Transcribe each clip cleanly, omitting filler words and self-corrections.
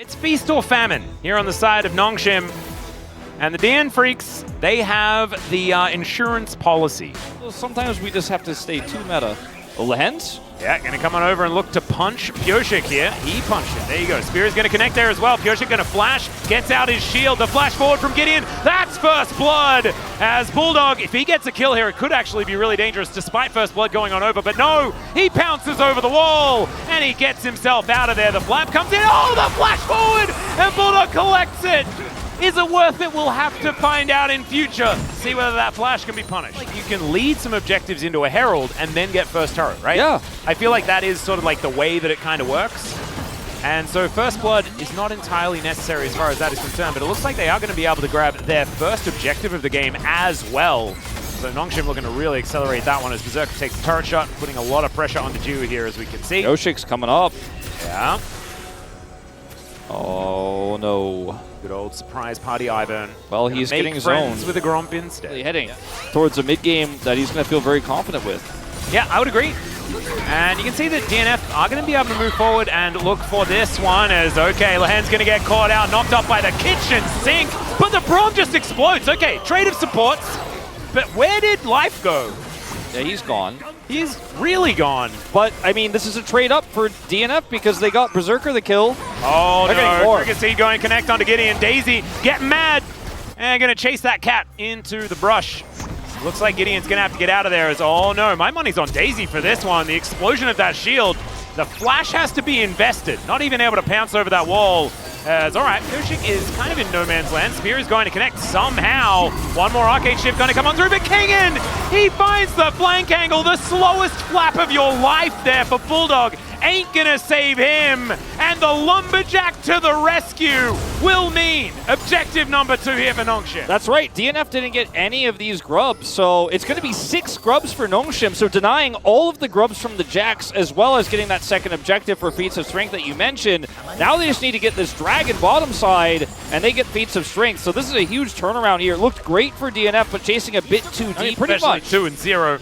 It's feast or famine here on the side of Nongshim. And the DN Freecs, they have the insurance policy. Well, sometimes we just have to stay too meta. Lehens? Yeah, gonna come on over and look to punch Pioshik here. He punched it. There you go. Spear is gonna connect there as well. Pioshik gonna flash, gets out his shield. The flash forward from Gideon. That's first blood. As Bulldog, if he gets a kill here, it could actually be really dangerous despite first blood going on over. But no, he pounces over the wall and he gets himself out of there. The flap comes in. Oh, the flash forward! And Bulldog collects it. Is it worth it? We'll have to find out in future. See whether that flash can be punished. Like, you can lead some objectives into a Herald and then get first turret, right? Yeah. I feel like that is sort of like the way that it kind of works. And so first blood is not entirely necessary as far as that is concerned, but it looks like they are going to be able to grab their first objective of the game as well. So Nongshim looking to really accelerate that one as Berserker takes the turret shot, putting a lot of pressure on the Jew here as we can see. Yoshik's coming up. Yeah. Oh no. Good old surprise party Ivern. Well, he's getting his own. With a Gromp instead. Really heading towards a mid-game that he's going to feel very confident with. Yeah, I would agree. And you can see that DNF are going to be able to move forward and look for this one as, okay, Lehen's going to get caught out, knocked up by the kitchen sink, but the Braum just explodes. Okay, trade of supports, but where did Life go? Yeah, he's gone. He's really gone. But, I mean, this is a trade-up for DNF because they got Berserker the kill. Oh, no. Fricassee going to connect onto Gideon. Daisy getting mad and going to chase that cat into the brush. Looks like Gideon's going to have to get out of there as, oh, no. My money's on Daisy for this one. The explosion of that shield. The flash has to be invested. Not even able to pounce over that wall. As, all right, Pioshik is kind of in no man's land. Spear is going to connect somehow. One more arcade shift going to come on through, but Kingen, he finds the flank angle. The slowest flap of your life there for Bulldog. Ain't gonna save him. And the Lumberjack to the rescue will mean objective number 2 here for Nongshim. That's right. DNF didn't get any of these grubs, so it's going to be 6 grubs for Nongshim, so denying all of the grubs from the Jacks as well as getting that second objective for feats of strength that you mentioned. Now they just need to get this dragon bottom side, and they get feats of strength. So this is a huge turnaround here. It looked great for DNF, but chasing a bit too deep, pretty much. 2 and 0.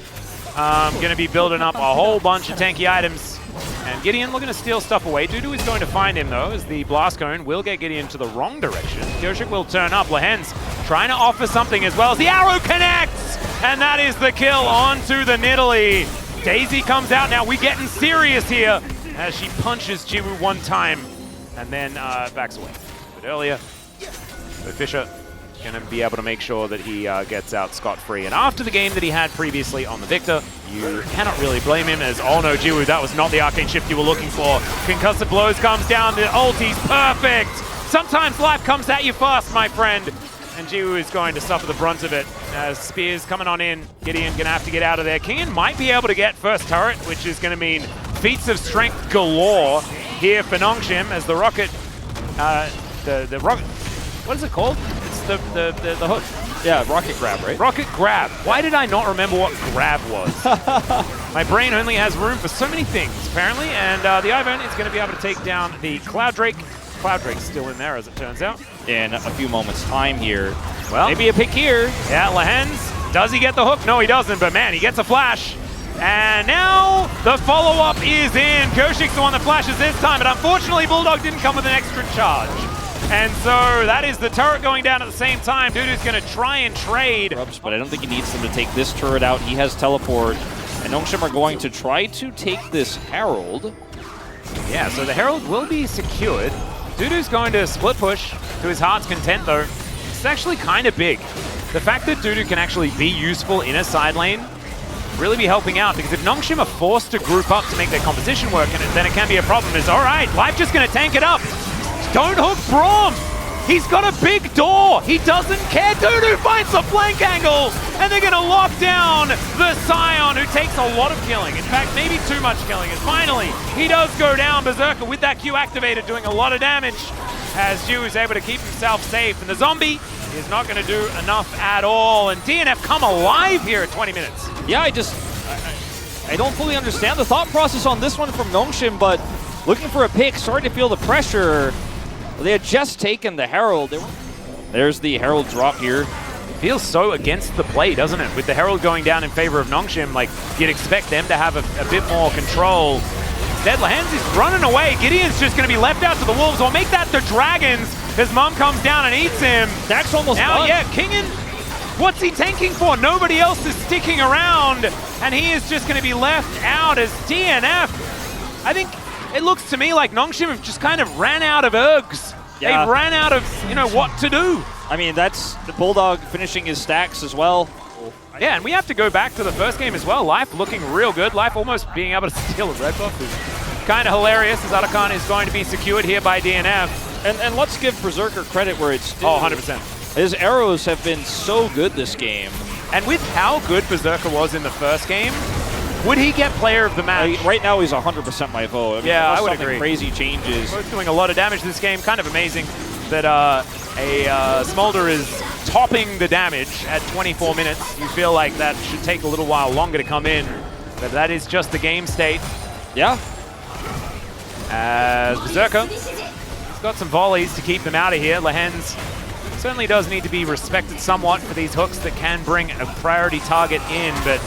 Going to be building up a whole bunch of tanky items. And Gideon looking to steal stuff away. Dudu is going to find him, though, as the blast cone will get Gideon to the wrong direction. Pioshik will turn up. Lehen's trying to offer something as well as the arrow connects! And that is the kill onto the Nidalee. Daisy comes out now. We're getting serious here as she punches Jiwoo one time and then backs away. But earlier, so Fisher going to be able to make sure that he gets out scot-free. And after the game that he had previously on the Victor, you cannot really blame him as, oh no, Jiwoo, that was not the arcane shift you were looking for. Concussive blows comes down, the ulti's perfect. Sometimes life comes at you fast, my friend. And Jiwoo is going to suffer the brunt of it as Spears coming on in. Gideon going to have to get out of there. Kingen might be able to get first turret, which is going to mean feats of strength galore here for Nongshim as the rocket, the rocket, what is it called? It's the hook. Yeah, rocket grab, right? Rocket grab. Why did I not remember what grab was? My brain only has room for so many things, apparently, and the Ivern is going to be able to take down the Cloud Drake. Cloud Drake's still in there, as it turns out. In a few moments' time here. Well, maybe a pick here. Yeah, Lehen's. Does he get the hook? No, he doesn't, but man, he gets a flash. And now the follow-up is in. Pioshik's the one that flashes this time, but unfortunately, Bulldog didn't come with an extra charge. And so that is the turret going down at the same time. Dudu's going to try and trade. But I don't think he needs them to take this turret out. He has teleport. And Nongshim are going to try to take this Herald. Yeah, so the Herald will be secured. Dudu's going to split push to his heart's content, though. It's actually kind of big. The fact that Dudu can actually be useful in a side lane really be helping out, because if Nongshim are forced to group up to make their composition work, and then it can be a problem. Is all right, Life just going to tank it up. Don't hook Braum! He's got a big door! He doesn't care! Dudu finds the flank angle! And they're gonna lock down the Scion, who takes a lot of killing. In fact, maybe too much killing. And finally, he does go down. Berserker with that Q activated, doing a lot of damage, as Jiwoo is able to keep himself safe. And the zombie is not gonna do enough at all. And DNF come alive here at 20 minutes. Yeah, I don't fully understand the thought process on this one from Nongshim, but looking for a pick, starting to feel the pressure. They had just taken the Herald. There's the Herald drop here. Feels so against the play, doesn't it? With the Herald going down in favor of Nongshim, like, you'd expect them to have a bit more control. Instead, Lehens is running away. Gideon's just going to be left out to the wolves. Or make that the dragons. His mom comes down and eats him. Dax almost now, done. yeah, Kingen, what's he tanking for? Nobody else is sticking around. And he is just going to be left out as DNF. I think it looks to me like Nongshim have just kind of ran out of ergs. Yeah. They ran out of, what to do. I mean, that's the Bulldog finishing his stacks as well. Yeah, and we have to go back to the first game as well. Life looking real good. Life almost being able to steal a red buff is kind of hilarious, as Arakan is going to be secured here by DNF. And let's give Berserker credit where it's due. Oh, 100%. His arrows have been so good this game. And with how good Berserker was in the first game, would he get player of the match? Right now, he's 100% my vote. I mean, yeah, I would agree. Crazy changes. Both doing a lot of damage this game. Kind of amazing that a Smolder is topping the damage at 24 minutes. You feel like that should take a little while longer to come in, but that is just the game state. Yeah. As Berserker, he's got some volleys to keep them out of here. Lehens certainly does need to be respected somewhat for these hooks that can bring a priority target in, but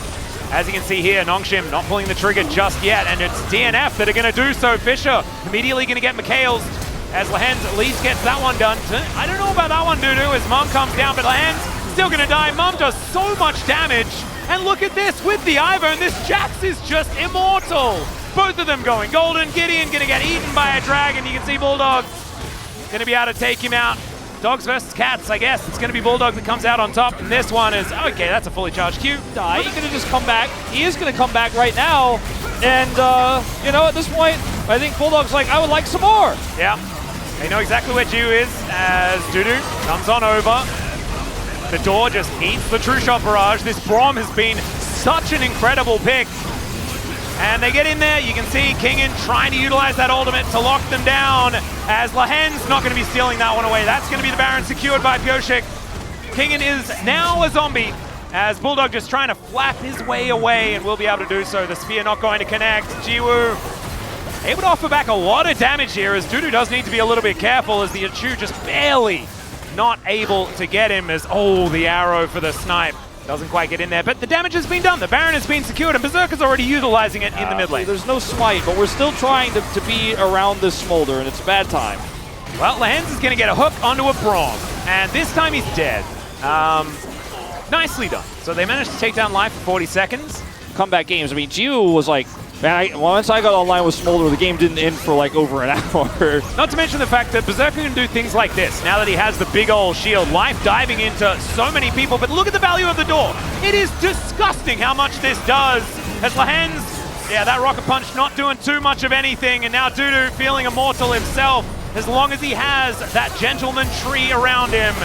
as you can see here, Nongshim not pulling the trigger just yet, and it's DNF that are going to do so. Fisher immediately going to get McHale's as Lehens at least gets that one done. I don't know about that one, Dudu, as Mom comes down, but Lehens still going to die. Mom does so much damage, and look at this with the Ivo, and this Jax is just immortal. Both of them going golden. Gideon going to get eaten by a dragon. You can see Bulldog going to be able to take him out. Dogs versus cats, I guess. It's going to be Bulldog that comes out on top, and this one is, okay, that's a fully charged Q. Die. He's going to just come back. He is going to come back right now, and, at this point, I think Bulldog's like, I would like some more. Yeah. They know exactly where Ju is as Dudu comes on over. The door just eats the True Shot barrage. This Braum has been such an incredible pick. And they get in there. You can see Kingen trying to utilize that ultimate to lock them down as Lehens not going to be stealing that one away. That's going to be the Baron secured by Pyoshik. Kingen is now a zombie as Bulldog just trying to flap his way away and will be able to do so. The spear not going to connect. Jiwoo able to offer back a lot of damage here as Dudu does need to be a little bit careful as the Achu just barely not able to get him as, the arrow for the snipe. Doesn't quite get in there, but the damage has been done. The Baron has been secured, and Berserker's already utilizing it in the mid lane. There's no smite, but we're still trying to be around this Smolder, and it's a bad time. Well, Lehens is going to get a hook onto a Braum, and this time he's dead. Nicely done. So they managed to take down Life for 40 seconds. Comeback games. I mean, Jiu was like, man, once I got online with Smolder, the game didn't end for like over an hour. Not to mention the fact that Berserker can do things like this. Now that he has the big old shield, Life diving into so many people, but look at the value of the door. It is disgusting how much this does. As Lehens, that rocket punch not doing too much of anything, and now Dudu feeling immortal himself as long as he has that gentleman tree around him.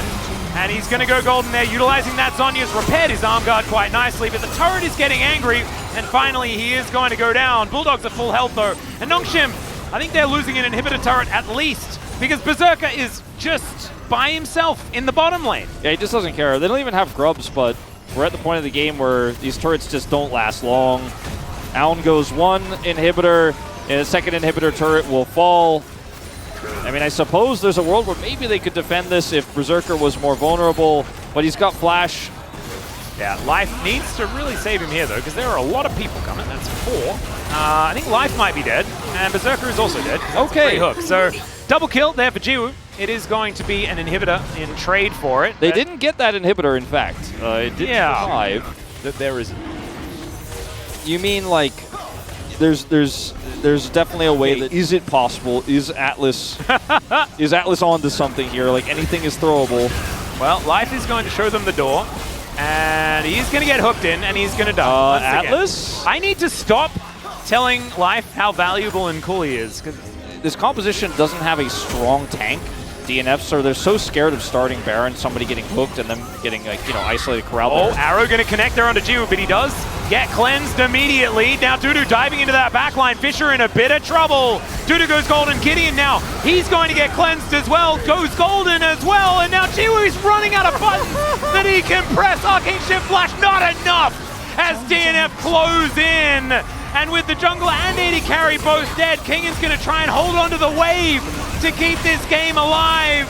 And he's going to go golden there, utilizing that. Zonya's repaired his arm guard quite nicely, but the turret is getting angry, and finally he is going to go down. Bulldog's at full health though, and Nongshim, I think they're losing an inhibitor turret at least, because Berserker is just by himself in the bottom lane. Yeah, he just doesn't care. They don't even have grubs, but we're at the point of the game where these turrets just don't last long. Aun goes one inhibitor, and a second inhibitor turret will fall. I mean, I suppose there's a world where maybe they could defend this if Berserker was more vulnerable, but he's got flash. Yeah, Life needs to really save him here, though, because there are a lot of people coming. That's 4. I think Life might be dead, and Berserker is also dead. Okay. Hook. So, double kill there for Jiwoo. It is going to be an inhibitor in trade for it. They didn't get that inhibitor, in fact. It didn't survive. That there isn't. You mean, like, there's definitely a way that, is it possible? Is Atlas onto something here? Like, anything is throwable. Well, Life is going to show them the door, and he's going to get hooked in, and he's going to die. Atlas? I need to stop telling Life how valuable and cool he is. This composition doesn't have a strong tank. DNF, so they're so scared of starting Baron, somebody getting hooked and then getting, like, isolated corral. Oh, arrow going to connect there onto Jiwoo, but he does get cleansed immediately. Now Dudu diving into that backline. Fisher in a bit of trouble. Dudu goes golden. Gideon now, he's going to get cleansed as well. Goes golden as well, and now Jiwoo is running out of buttons that he can press. Arcane Shift Flash, not enough as DNF close in. And with the jungler and AD carry both dead, Kingen's going to try and hold on to the wave to keep this game alive.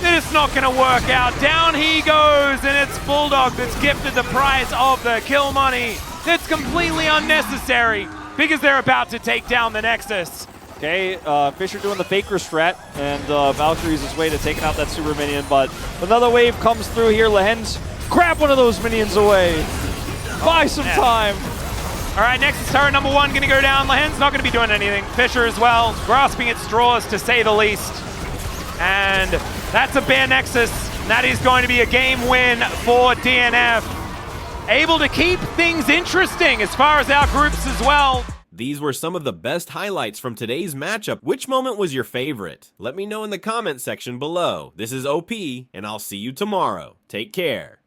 It's not going to work out. Down he goes, and it's Bulldog that's gifted the prize of the kill money. It's completely unnecessary. because they're about to take down the Nexus. Okay, Fisher doing the Faker strat, and Valkyrie's his way to taking out that super minion, but another wave comes through here. Lehen's grab one of those minions away. Buy some time. All right, Nexus turret number 1 going to go down. Lehen's not going to be doing anything. Fisher as well, grasping at straws to say the least. And that's a bare Nexus. That is going to be a game win for DNF. Able to keep things interesting as far as our groups as well. These were some of the best highlights from today's matchup. Which moment was your favorite? Let me know in the comment section below. This is OP, and I'll see you tomorrow. Take care.